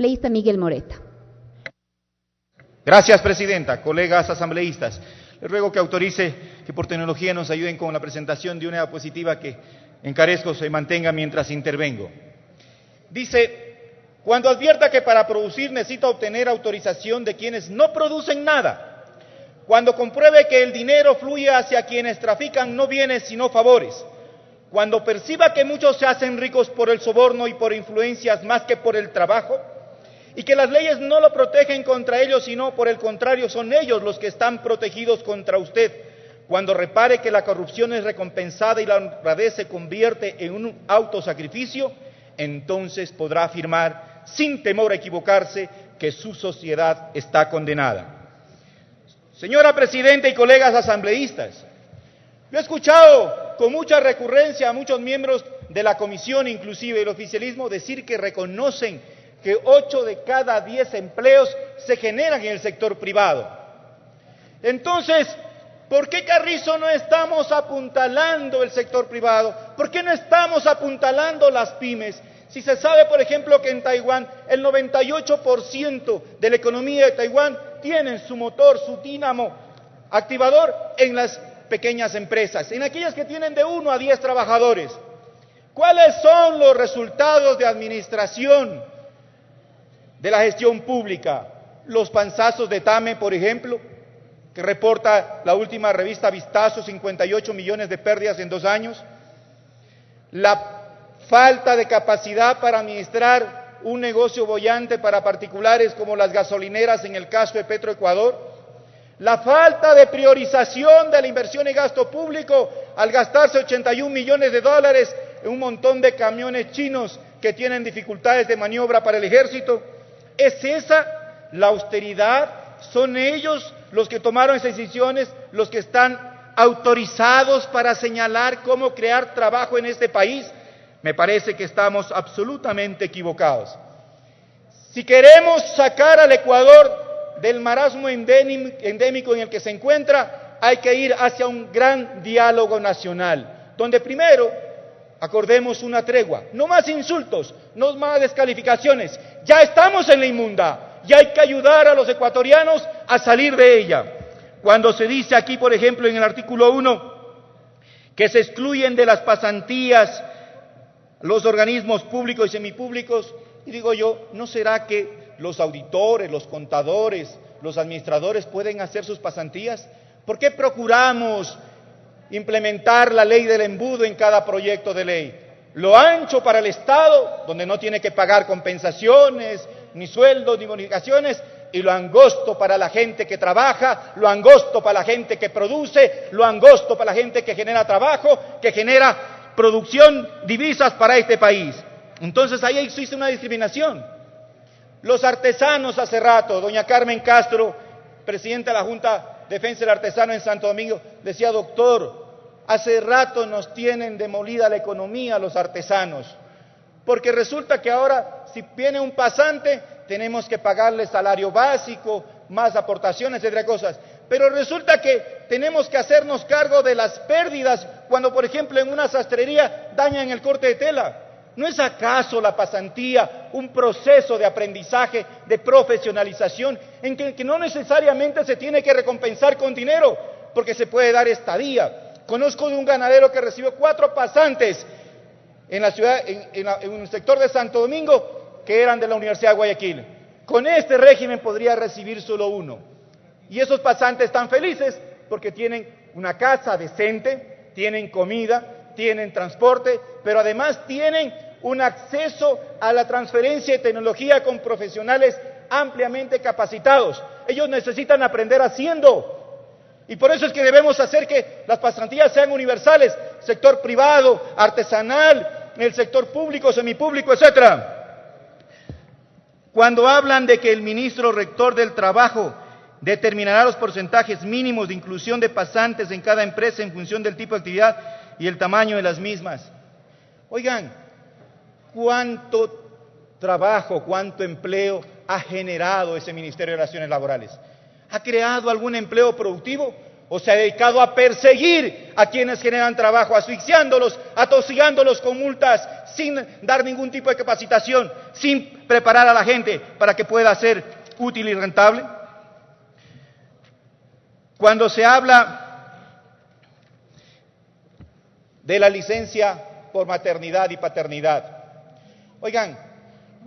Asambleísta Miguel Moreta. Gracias, presidenta. Colegas asambleístas, les ruego que autorice que por tecnología nos ayuden con la presentación de una diapositiva que encarezco se mantenga mientras intervengo. Dice, cuando advierta que para producir necesita obtener autorización de quienes no producen nada, cuando compruebe que el dinero fluye hacia quienes trafican no bienes sino favores, cuando perciba que muchos se hacen ricos por el soborno y por influencias más que por el trabajo, y que las leyes no lo protegen contra ellos, sino por el contrario, son ellos los que están protegidos contra usted. Cuando repare que la corrupción es recompensada y la honradez se convierte en un autosacrificio, entonces podrá afirmar, sin temor a equivocarse, que su sociedad está condenada. Señora Presidenta y colegas asambleístas, yo he escuchado con mucha recurrencia a muchos miembros de la comisión, inclusive el oficialismo, decir que reconocen que 8 de cada 10 empleos se generan en el sector privado. Entonces, ¿por qué, Carrizo, no estamos apuntalando el sector privado? ¿Por qué no estamos apuntalando las pymes? Si se sabe, por ejemplo, que en Taiwán el 98% de la economía de Taiwán tiene su motor, su dínamo activador en las pequeñas empresas, en aquellas que tienen de 1 a 10 trabajadores. ¿Cuáles son los resultados de administración de la gestión pública? Los panzazos de Tame, por ejemplo, que reporta la última revista Vistazo, 58 millones de pérdidas en 2 años. La falta de capacidad para administrar un negocio boyante para particulares como las gasolineras en el caso de Petroecuador. La falta de priorización de la inversión y gasto público al gastarse 81 millones de dólares en un montón de camiones chinos que tienen dificultades de maniobra para el ejército. ¿Es esa la austeridad? ¿Son ellos los que tomaron esas decisiones, los que están autorizados para señalar cómo crear trabajo en este país? Me parece que estamos absolutamente equivocados. Si queremos sacar al Ecuador del marasmo endémico en el que se encuentra, hay que ir hacia un gran diálogo nacional, donde primero acordemos una tregua, no más insultos, no más descalificaciones. Ya estamos en la inmunda y hay que ayudar a los ecuatorianos a salir de ella. Cuando se dice aquí, por ejemplo, en el artículo 1, que se excluyen de las pasantías los organismos públicos y semipúblicos, y digo yo, ¿no será que los auditores, los contadores, los administradores pueden hacer sus pasantías? ¿Por qué procuramos implementar la ley del embudo en cada proyecto de ley? Lo ancho para el Estado, donde no tiene que pagar compensaciones, ni sueldos, ni bonificaciones, y lo angosto para la gente que trabaja, lo angosto para la gente que produce, lo angosto para la gente que genera trabajo, que genera producción, divisas para este país. Entonces ahí existe una discriminación. Los artesanos hace rato, doña Carmen Castro, presidenta de la Junta de Defensa del Artesano en Santo Domingo, decía, doctor, hace rato nos tienen demolida la economía los artesanos, porque resulta que ahora si viene un pasante tenemos que pagarle salario básico, más aportaciones, etcétera cosas, pero resulta que tenemos que hacernos cargo de las pérdidas cuando, por ejemplo, en una sastrería dañan el corte de tela. ¿No es acaso la pasantía un proceso de aprendizaje, de profesionalización, en que no necesariamente se tiene que recompensar con dinero, porque se puede dar estadía? Conozco de un ganadero que recibió 4 pasantes en la ciudad, en el sector de Santo Domingo, que eran de la Universidad de Guayaquil. Con este régimen podría recibir solo 1. Y esos pasantes están felices porque tienen una casa decente, tienen comida, tienen transporte, pero además tienen un acceso a la transferencia de tecnología con profesionales ampliamente capacitados. Ellos necesitan aprender haciendo. Y por eso es que debemos hacer que las pasantías sean universales, sector privado, artesanal, en el sector público, semipúblico, etcétera. Cuando hablan de que el ministro rector del Trabajo determinará los porcentajes mínimos de inclusión de pasantes en cada empresa en función del tipo de actividad y el tamaño de las mismas. Oigan, ¿cuánto trabajo, cuánto empleo ha generado ese Ministerio de Relaciones Laborales? ¿Ha creado algún empleo productivo? ¿O se ha dedicado a perseguir a quienes generan trabajo, asfixiándolos, atosigándolos con multas, sin dar ningún tipo de capacitación, sin preparar a la gente para que pueda ser útil y rentable. Cuando se habla de la licencia por maternidad y paternidad, oigan,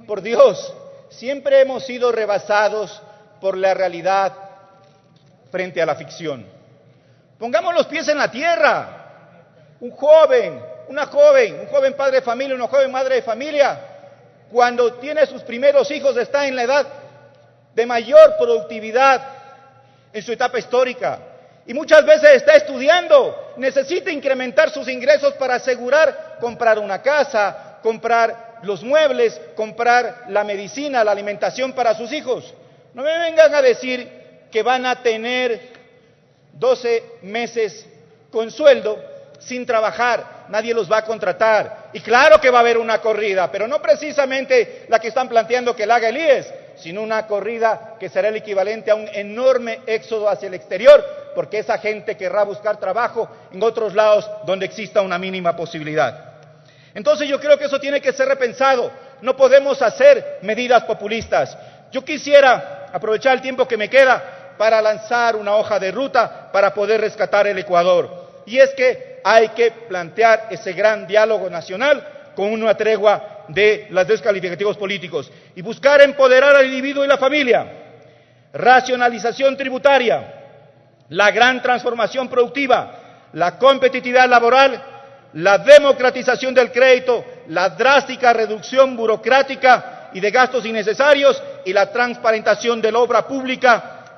por Dios, siempre hemos sido rebasados por la realidad frente a la ficción. Pongamos los pies en la tierra. Un joven padre de familia, una joven madre de familia, cuando tiene sus primeros hijos, está en la edad de mayor productividad en su etapa histórica. Y muchas veces está estudiando, necesita incrementar sus ingresos para asegurar comprar una casa, comprar los muebles, comprar la medicina, la alimentación para sus hijos. No me vengan a decir que van a tener 12 meses con sueldo sin trabajar, nadie los va a contratar. Y claro que va a haber una corrida, pero no precisamente la que están planteando que la haga el IES, sino una corrida que será el equivalente a un enorme éxodo hacia el exterior, porque esa gente querrá buscar trabajo en otros lados donde exista una mínima posibilidad. Entonces yo creo que eso tiene que ser repensado. No podemos hacer medidas populistas. Yo quisiera aprovechar el tiempo que me queda para lanzar una hoja de ruta para poder rescatar el Ecuador. Y es que hay que plantear ese gran diálogo nacional con una tregua de los descalificativos políticos y buscar empoderar al individuo y la familia. Racionalización tributaria, la gran transformación productiva, la competitividad laboral, la democratización del crédito, la drástica reducción burocrática y de gastos innecesarios y la transparentación de la obra pública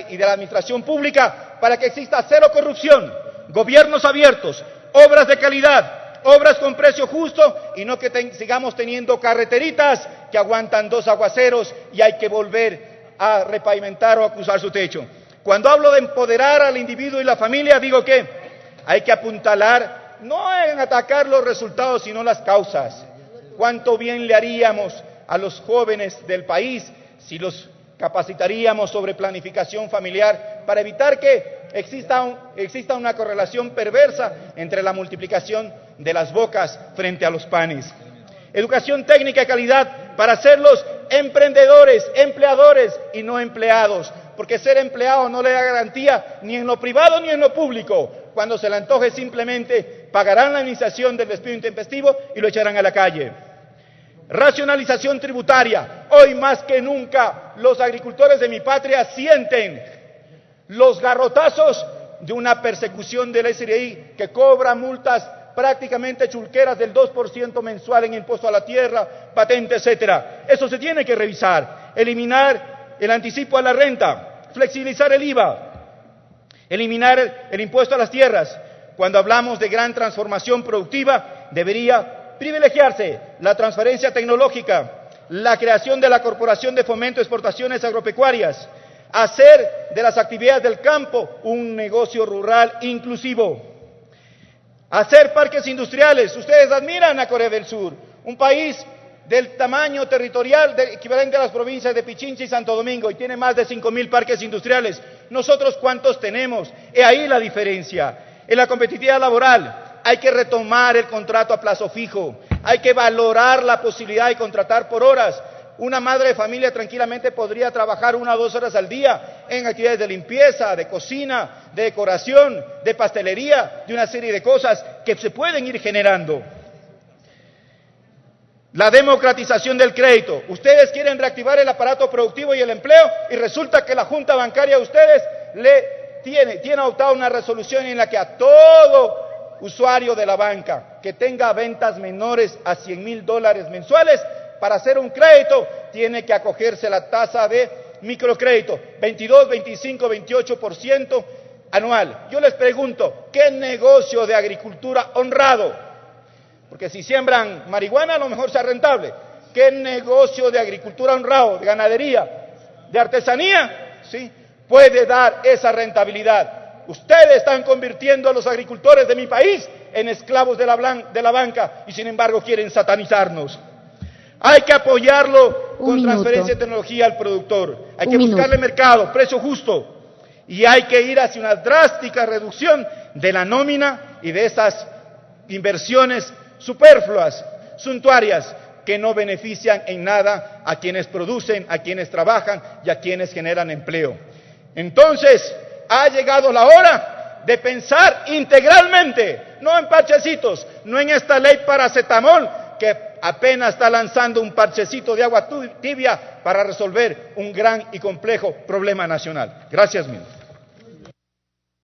y de la administración pública para que exista cero corrupción, gobiernos abiertos, obras de calidad, obras con precio justo y no que sigamos teniendo carreteritas que aguantan 2 aguaceros y hay que volver a repavimentar o a cruzar su techo. Cuando hablo de empoderar al individuo y la familia, digo que hay que apuntalar no en atacar los resultados, sino las causas. ¿Cuánto bien le haríamos a los jóvenes del país si los capacitaríamos sobre planificación familiar para evitar que exista una correlación perversa entre la multiplicación de las bocas frente a los panes? Educación técnica de calidad para hacerlos emprendedores, empleadores y no empleados, porque ser empleado no le da garantía ni en lo privado ni en lo público. Cuando se le antoje simplemente pagarán la indemnización del despido intempestivo y lo echarán a la calle. Racionalización tributaria. Hoy más que nunca los agricultores de mi patria sienten los garrotazos de una persecución del SRI que cobra multas prácticamente chulqueras del 2% mensual en impuesto a la tierra, patente, etcétera. Eso se tiene que revisar. Eliminar el anticipo a la renta, flexibilizar el IVA, eliminar el impuesto a las tierras. Cuando hablamos de gran transformación productiva, debería privilegiarse la transferencia tecnológica, la creación de la Corporación de Fomento de Exportaciones Agropecuarias, hacer de las actividades del campo un negocio rural inclusivo, hacer parques industriales. Ustedes admiran a Corea del Sur, un país del tamaño territorial equivalente a las provincias de Pichincha y Santo Domingo, y tiene más de 5.000 parques industriales. ¿Nosotros cuántos tenemos? He ahí la diferencia. En la competitividad laboral, hay que retomar el contrato a plazo fijo, hay que valorar la posibilidad de contratar por horas. Una madre de familia tranquilamente podría trabajar 1 o 2 horas al día en actividades de limpieza, de cocina, de decoración, de pastelería, de una serie de cosas que se pueden ir generando. La democratización del crédito. Ustedes quieren reactivar el aparato productivo y el empleo y resulta que la Junta Bancaria de ustedes tiene adoptada una resolución en la que a todo usuario de la banca que tenga ventas menores a $100,000 mensuales, para hacer un crédito tiene que acogerse a la tasa de microcrédito, 22, 25, 28% anual. Yo les pregunto, ¿qué negocio de agricultura honrado? Porque si siembran marihuana a lo mejor sea rentable. ¿Qué negocio de agricultura honrado, de ganadería, de artesanía, sí, puede dar esa rentabilidad? Ustedes están convirtiendo a los agricultores de mi país en esclavos de la banca y sin embargo quieren satanizarnos. Hay que apoyarlo con transferencia de tecnología al productor. Hay que buscarle mercado, precio justo. Y hay que ir hacia una drástica reducción de la nómina y de esas inversiones superfluas, suntuarias. que no benefician en nada a quienes producen, a quienes trabajan y a quienes generan empleo. Entonces, ha llegado la hora de pensar integralmente, no en parchecitos, no en esta ley paracetamol que apenas está lanzando un parchecito de agua tibia para resolver un gran y complejo problema nacional. Gracias mil.